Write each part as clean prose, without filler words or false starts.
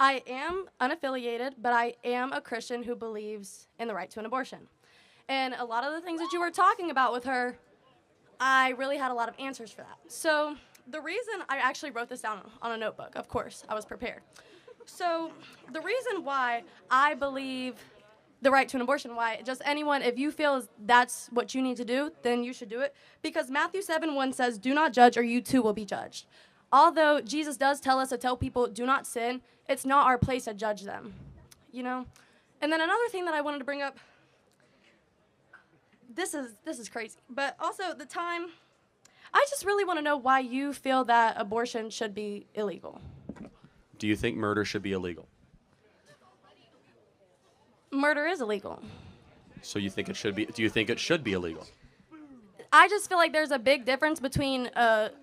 I am unaffiliated, but I am a Christian who believes in the right to an abortion. And a lot of the things that you were talking about with her, I really had a lot of answers for that. So the reason I actually wrote this down on a notebook, of course, I was prepared. So the reason why I believe the right to an abortion, why just anyone, if you feel that's what you need to do, then you should do it. Because Matthew 7:1 says, do not judge or you too will be judged. Although Jesus does tell us to tell people, do not sin, it's not our place to judge them, you know? And then another thing that I wanted to bring up, this is crazy, but also the time, I just really want to know why you feel that abortion should be illegal. Do you think murder should be illegal? Murder is illegal. So you think it should be, do you think it should be illegal? I just feel like there's a big difference between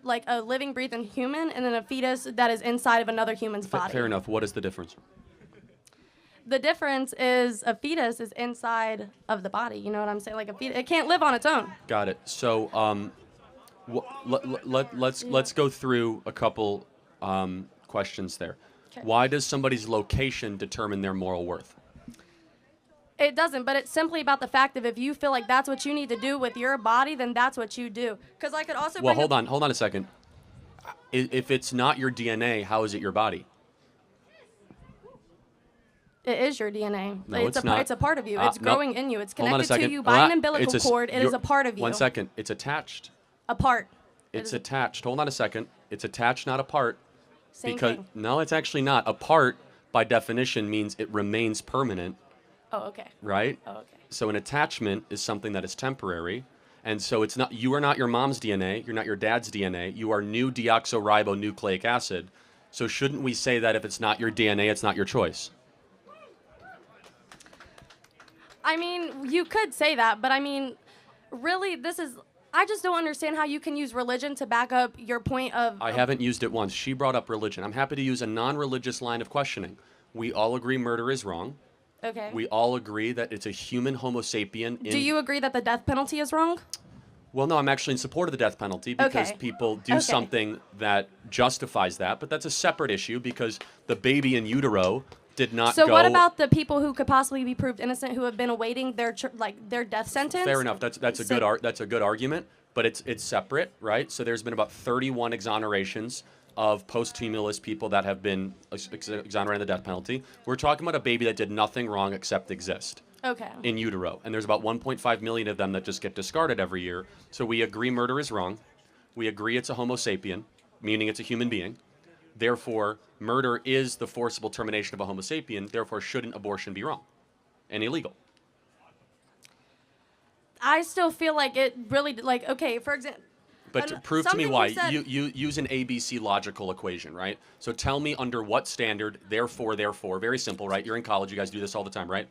like a living, breathing human and then a fetus that is inside of another human's body. Fair enough. What is the difference? The difference is a fetus is inside of the body. You know what I'm saying? Like a fetus, it can't live on its own. Got it. So let's go through a couple questions there. Okay. Why does somebody's location determine their moral worth? It doesn't, but it's simply about the fact of if you feel like that's what you need to do with your body, then that's what you do. Because I could also Well, hold on a second. If it's not your DNA, how is it your body? It is your DNA. No, it's not. It's a part of you. It's growing in you. It's connected to you Hold by on an umbilical cord. It is a part of you. 1 second. It's attached. A part. It's attached. Hold on a second. It's attached, not a part. Same thing. No, it's actually not. A part, by definition, means it remains permanent. Oh, okay. Right? Oh, okay. So an attachment is something that is temporary. And so it's not, you are not your mom's DNA. You're not your dad's DNA. You are new deoxyribonucleic acid. So shouldn't we say that if it's not your DNA, it's not your choice? I mean, you could say that, but I mean, really, I just don't understand how you can use religion to back up your point of... I haven't used it once. She brought up religion. I'm happy to use a non-religious line of questioning. We all agree murder is wrong. Okay. We all agree that it's a human homo sapien. Do you agree that the death penalty is wrong? Well, no, I'm actually in support of the death penalty because people do something that justifies that, but that's a separate issue because the baby in utero did not go... So what about the people who could possibly be proved innocent who have been awaiting their death sentence? Fair enough. That's a good argument, but it's separate, right? So there's been about 31 exonerations of post-humulus people that have been exonerated of the death penalty. We're talking about a baby that did nothing wrong except exist. Okay. In utero. And there's about 1.5 million of them that just get discarded every year. So we agree murder is wrong. We agree it's a homo sapien, meaning it's a human being. Therefore, murder is the forcible termination of a homo sapien. Therefore, shouldn't abortion be wrong and illegal? I still feel like it really, okay, for example... But prove to me why. You use an ABC logical equation, right? So tell me under what standard, therefore, very simple, right? You're in college, you guys do this all the time, right?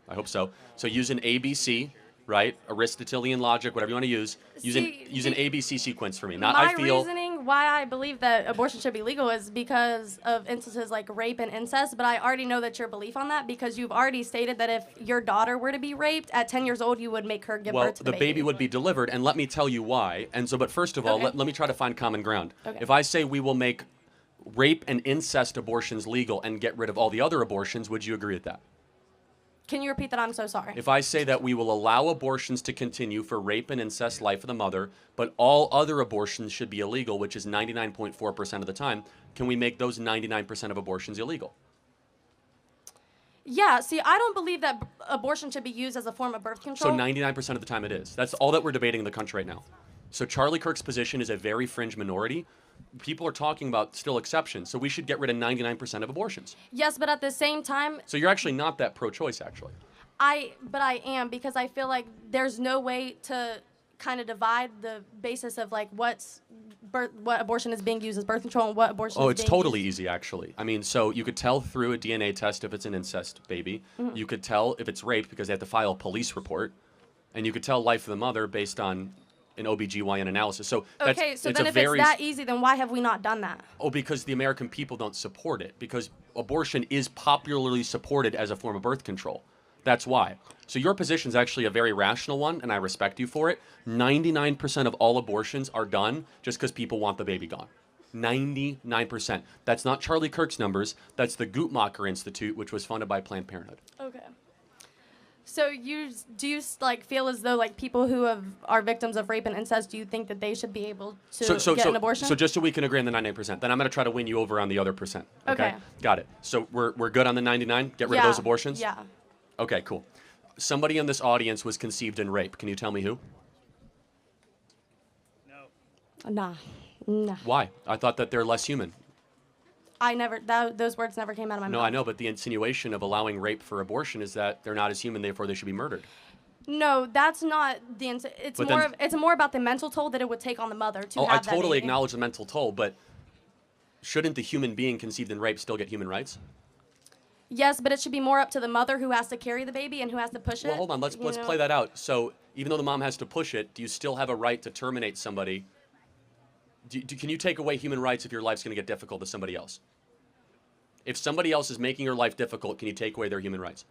I hope so. So use an ABC, right? Aristotelian logic, whatever you want to use. Use an ABC sequence for me. My reasoning why I believe that abortion should be legal is because of instances like rape and incest, but I already know that your belief on that because you've already stated that if your daughter were to be raped at 10 years old, you would make her give birth to the baby. Well, the baby would be delivered, and let me tell you why. And so, but first of all, let me try to find common ground. Okay. If I say we will make rape and incest abortions legal and get rid of all the other abortions, would you agree with that? Can you repeat that? I'm so sorry. If I say that we will allow abortions to continue for rape and incest life of the mother, but all other abortions should be illegal, which is 99.4% of the time, can we make those 99% of abortions illegal? Yeah, see, I don't believe that abortion should be used as a form of birth control. So 99% of the time it is. That's all that we're debating in the country right now. So Charlie Kirk's position is a very fringe minority. People are talking about still exceptions, so we should get rid of 99% of abortions. Yes, but at the same time... So you're actually not that pro-choice, actually. But I am, because I feel like there's no way to kind of divide the basis of like what abortion is being used as birth control and what abortion is being used. Oh, it's totally easy, actually. I mean, so you could tell through a DNA test if it's an incest baby. Mm-hmm. You could tell if it's rape because they have to file a police report. And you could tell life of the mother based on an OBGYN analysis. So okay, so then if it's that easy, then why have we not done that? Oh, because the American people don't support it. Because abortion is popularly supported as a form of birth control. That's why. So your position is actually a very rational one, and I respect you for it. 99% of all abortions are done just because people want the baby gone. 99%. That's not Charlie Kirk's numbers. That's the Guttmacher Institute, which was funded by Planned Parenthood. Okay. So do you like feel as though like people who are victims of rape and incest, do you think that they should be able to get an abortion? So just so we can agree on the 99%, then I'm going to try to win you over on the other percent. Okay. Got it. So we're good on the 99? Get rid of those abortions? Yeah. Okay, cool. Somebody in this audience was conceived in rape. Can you tell me who? Nah. Why? I thought that they're less human. Those words never came out of my mouth. No, I know, but the insinuation of allowing rape for abortion is that they're not as human, therefore they should be murdered. No, that's not it's more about the mental toll that it would take on the mother to have that baby. I totally acknowledge the mental toll, but shouldn't the human being conceived in rape still get human rights? Yes, but it should be more up to the mother who has to carry the baby and who has to push it. Well, hold on, let's play that out. So even though the mom has to push it, do you still have a right to terminate somebody? Can you take away human rights if your life's going to get difficult to somebody else? If somebody else is making your life difficult, can you take away their human rights?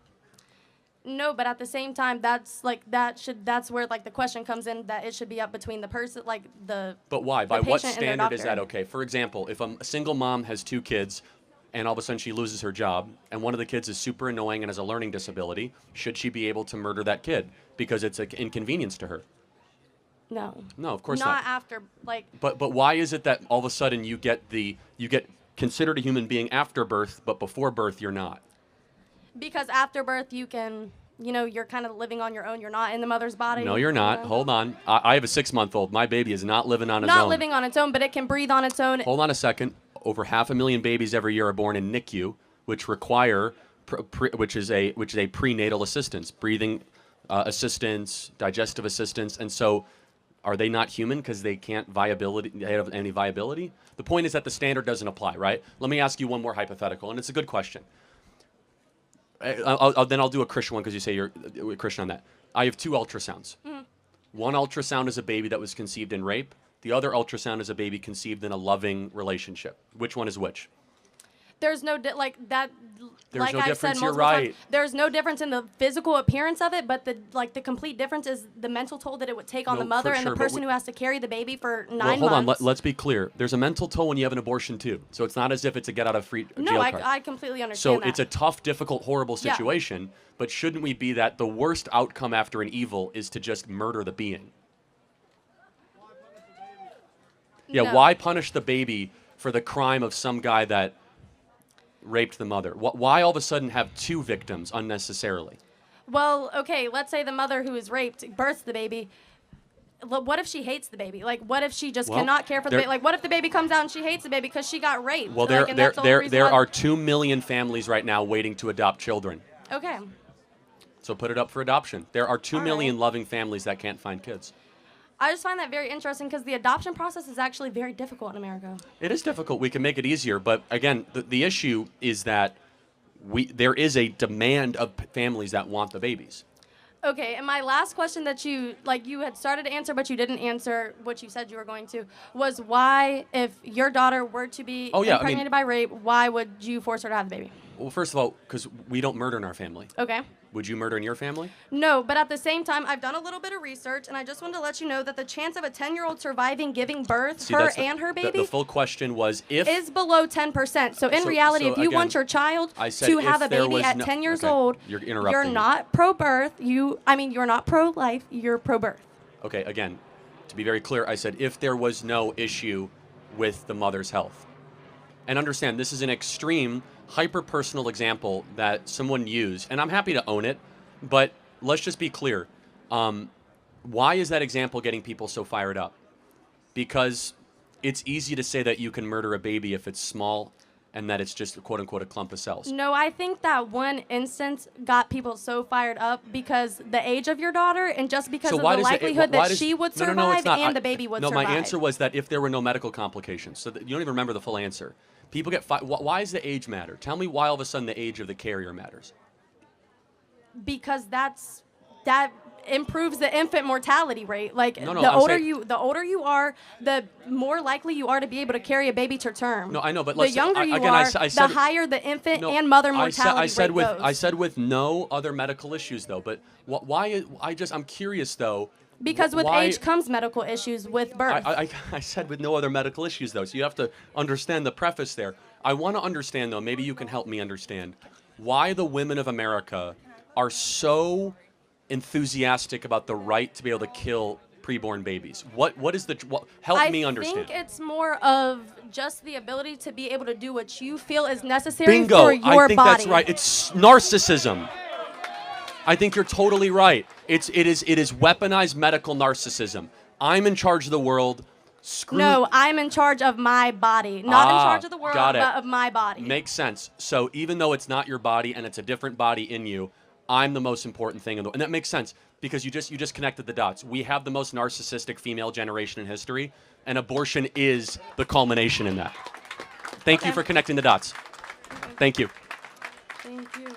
No, but at the same time, that's where like the question comes in, that it should be up between the person, like the. But why? By what standard is that okay? For example, if a single mom has 2 kids, and all of a sudden she loses her job, and one of the kids is super annoying and has a learning disability, should she be able to murder that kid because it's an inconvenience to her? No. No, of course not. Not after, like. But why is it that all of a sudden you get considered a human being after birth, but before birth you're not? Because after birth you can, you're kind of living on your own. You're not in the mother's body. No, you're not. Hold on. I have a 6-month-old. My baby is not living on its own. Not living on its own, but it can breathe on its own. Hold on a second. Over 500,000 babies every year are born in NICU, which require, which is a prenatal assistance, breathing assistance, digestive assistance, and so. Are they not human because they can't have any viability? The point is that the standard doesn't apply, right? Let me ask you one more hypothetical, and it's a good question. Then I'll do a Christian one because you say you're a Christian on that. I have 2 ultrasounds. Mm. One ultrasound is a baby that was conceived in rape. The other ultrasound is a baby conceived in a loving relationship. Which one is which? There's no that. There's like no I've difference. said You're multiple right. times, there's no difference in the physical appearance of it, but the complete difference is the mental toll that it would take on the mother and the person who has to carry the baby for 9 months. Hold on. Let's be clear. There's a mental toll when you have an abortion too. So it's not as if it's a get out of jail card. No, I completely understand that. So it's a tough, difficult, horrible situation. Yeah. But shouldn't we be that the worst outcome after an evil is to just murder the being? Yeah. No. Why punish the baby for the crime of some guy that raped the mother? Why all of a sudden have 2 victims unnecessarily? Well, okay, let's say the mother who is raped births the baby. What if she hates the baby? Like, what if she just cannot care for the baby? Like, what if the baby comes out and she hates the baby because she got raped? Well, there are 2 million families right now waiting to adopt children. Okay. So put it up for adoption. There are 2 million loving families that can't find kids. I just find that very interesting because the adoption process is actually very difficult in America. It is difficult. We can make it easier, but again, the issue is that there is a demand of families that want the babies. Okay, and my last question that you had started to answer, but you didn't answer what you said you were going to, was why, if your daughter were to be impregnated by rape, why would you force her to have the baby? Well, first of all, because we don't murder in our family. Okay. Would you murder in your family? No, but at the same time, I've done a little bit of research, and I just wanted to let you know that the chance of a 10-year-old surviving giving birth, and her baby, the full question was if is below 10%. So in reality, if you want your child to have a baby at 10 years old, you're not pro-birth. You're not pro-life. You're pro-birth. Okay, again, to be very clear, I said if there was no issue with the mother's health. And understand, this is an extreme, hyper-personal example that someone used, and I'm happy to own it, but let's just be clear. Why is that example getting people so fired up? Because it's easy to say that you can murder a baby if it's small and that it's just, quote-unquote, a clump of cells. No, I think that one instance got people so fired up because the age of your daughter and just because of the likelihood that she would survive and the baby would survive. No, my answer was that if there were no medical complications. So you don't even remember the full answer. People get why does the age matter? Tell me why all of a sudden the age of the carrier matters. Because that improves the infant mortality rate. Like the older you are, the more likely you are to be able to carry a baby to term. No, I know, but the younger you are, the higher the infant and mother mortality rate goes. I said with no other medical issues though. But why? I'm curious though. Because with age comes medical issues with birth. I said with no other medical issues, though, so you have to understand the preface there. I want to understand, though, maybe you can help me understand, why the women of America are so enthusiastic about the right to be able to kill preborn babies. What is the help me understand? I think it's more of just the ability to be able to do what you feel is necessary Bingo, for your body. I think that's right. It's narcissism. I think you're totally right. It is weaponized medical narcissism. I'm in charge of the world. No, I'm in charge of my body. Not in charge of the world, but of my body. Makes sense. So even though it's not your body and it's a different body in you, I'm the most important thing in the, and that makes sense because you just connected the dots. We have the most narcissistic female generation in history, and abortion is the culmination in that. Thank you for connecting the dots. Thank you. Thank you.